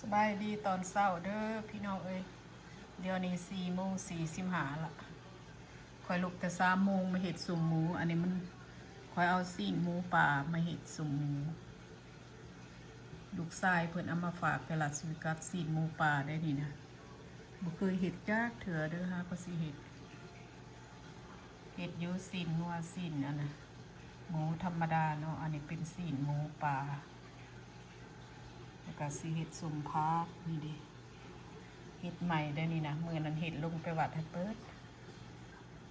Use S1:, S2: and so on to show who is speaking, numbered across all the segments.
S1: สบายดีตอนเช้าเด้อพี่น้องเอ้ยเดี๋ยวนี้4:45ละคอยลุกแต่3 โมงมาเห็ดสุ่มหมูอันนี้มันคอยเอาซีนหมูป่ามาเห็ดสุ่มหมูลูกชายเพิ่นเอามาฝากตลาดสุวิกัดซีนหมูป่าได้นี่นะบ่เคยเห็ดจักเถื่อเด้อฮะก็สิเห็ดอยู่ซีนนัวซีนอันน่ะหมูธรรมดาเนาะอันนี้เป็นซีนหมูป่าแล้วก็สิเห็ดสุ่มพักนี่ดิเห็ดใหม่ได้นี่นะมื้อนั้นเห็ดลงไปวัดให้เปิด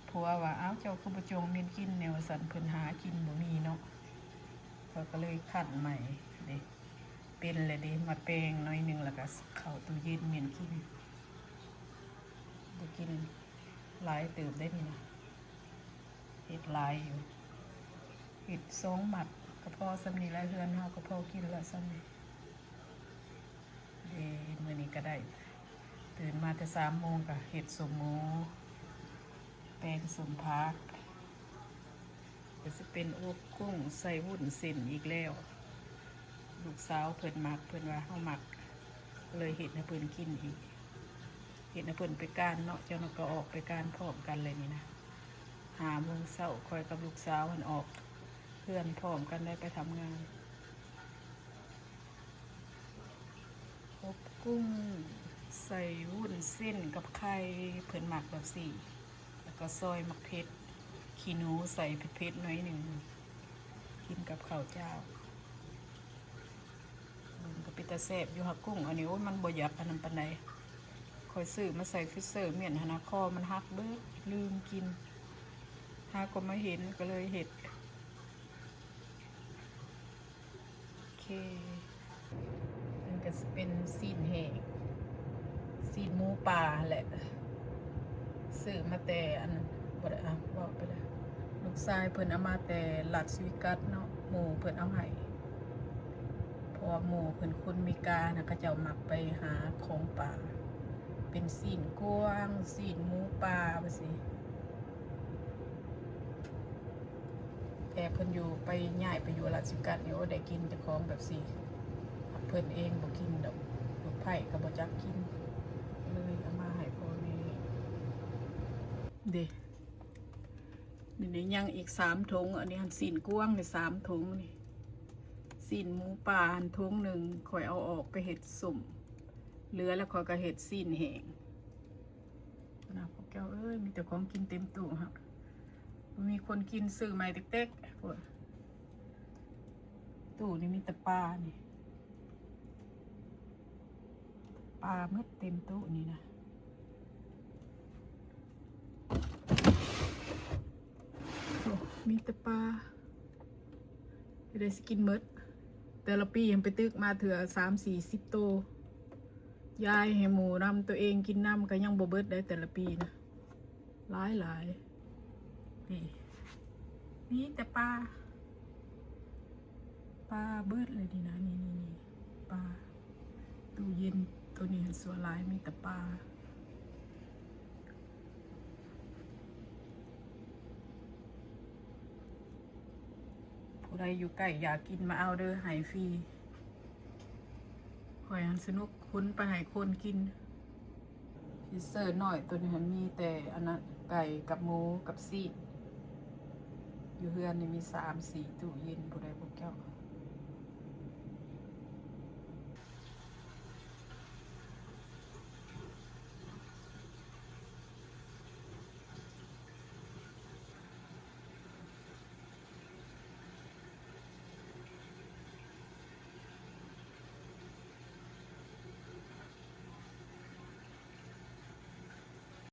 S1: ผัวว่าอ้าวเจ้าคือบ่จงเมียนกินแนวสันเพิ่นหากินบ่มีเนาะก็เลยคั่นใหม่เด้เป็นเลยเด้มาแปลงหน่อยนึงแล้วก็เข้าตู้เย็นเมียนกินบ่กินหลายเติบได้นี่นะเห็ดหลายอยู่เห็ด2 หมัดก็พอสำนี้แล้วเฮือนเฮาก็พอกินแล้วสำนี้มื้อนี้ก็ได้ตื่นมาแต่3 โมงก็เห็ดสมหมูแปลงสมพักก็จะเป็นอบกุ้งใส่วุ้นเส้นอีกแล้วลูกสาวเพิ่นมักเพิ่นว่าเฮามักเลยเห็ดให้เพิ่นกินอีกเห็ดให้เพิ่นไปการเนาะเจ้าก็ออกไปการพร้อมกันเลยนี่นะ5 โมงเช้าคอยกับลูกสาวมันออกเพื่อนพร้อมกันได้ไปทำงานอบกุ้งใส่วุ้นเส้นกับไข่เพิ่นหมักแบบสี่แล้วก็ซอยมะเขือขี้หนูใส่เผ็ดๆหน่อยหนึ่งกินกับข้าวเจ้ามันก็เป็นตาแซ่บอยู่หักกุ้งอันนี้ว่ามันบ่หยับอันนั้นปานใดคอยซื้อมาใส่ฟิเซอร์เมียนหนาคอมันหักเบิดลืมกินหาก็ไม่เห็นก็เลยเห็ดโอเคมันก็จะเป็นซีนแห้งซีนหมูป่าแหละซื้อมาแต่อันบ่ได้บอกไปแล้วลูกชายเพิ่นเอามาแต่ลาดสวิกัสเนาะหมู่เพิ่นเอาให้เพราะว่าหมู่เพิ่นคนมีกานะเขาเจ้ามักไปหาของป่าเป็นซีนกวางซีนหมูป่าว่าสิแต่เพิ่นอยู่ไปย้ายไปอยู่ลาดสวิกัสนี่โอ้ได้กินแต่ของแบบสิเพิ่นเองบ่กินดอกลูกไผ่ก็บ่จักกินเลยเอามาให้พ่อแม่เด้นี่ยังอีก3 ถุงอันนี้หันซีนกวางใน3 ถุงนี่ซีนหมูป่าหันถุงหนึ่งคอยเอาออกไปเห็ดสุ่มเหลือแล้วคอยก็เห็ดซีนแห้งนะพวกแก้วเอ้ยมีแต่ของกินเต็มตู้ครับมีคนกินซื้อใหม่เต็กๆพวกตู้นี่มีแต่ปลานี่ปลาเมื่อเต็มตู้นี่นะมีแต่ปลาได้สกินเมดแต่ละปียังไปตึกมาเถื่อ30-40 โตยายให้หมูนำตัวเองกินน้ำก็ยังบ่เบิดได้แต่ละปีนะหลายนี่แต่ปลาเบิดเลยดีนะนี่ปลาตู้เย็นตัวนี้ส่วนหลายมีแต่ปลาผู้ใดอยู่ใกล้อยากกินมาเอาเด้อหายฟรีคอยอันสนุกคุ้นไปให้คนกินฟิเซอร์หน่อยตัวนี้มีแต่อันนั้นไก่กับหมูกับซีดอยู่เฮือนนี่มี3-4 ตู้เย็นผู้ใดพวกเจ้า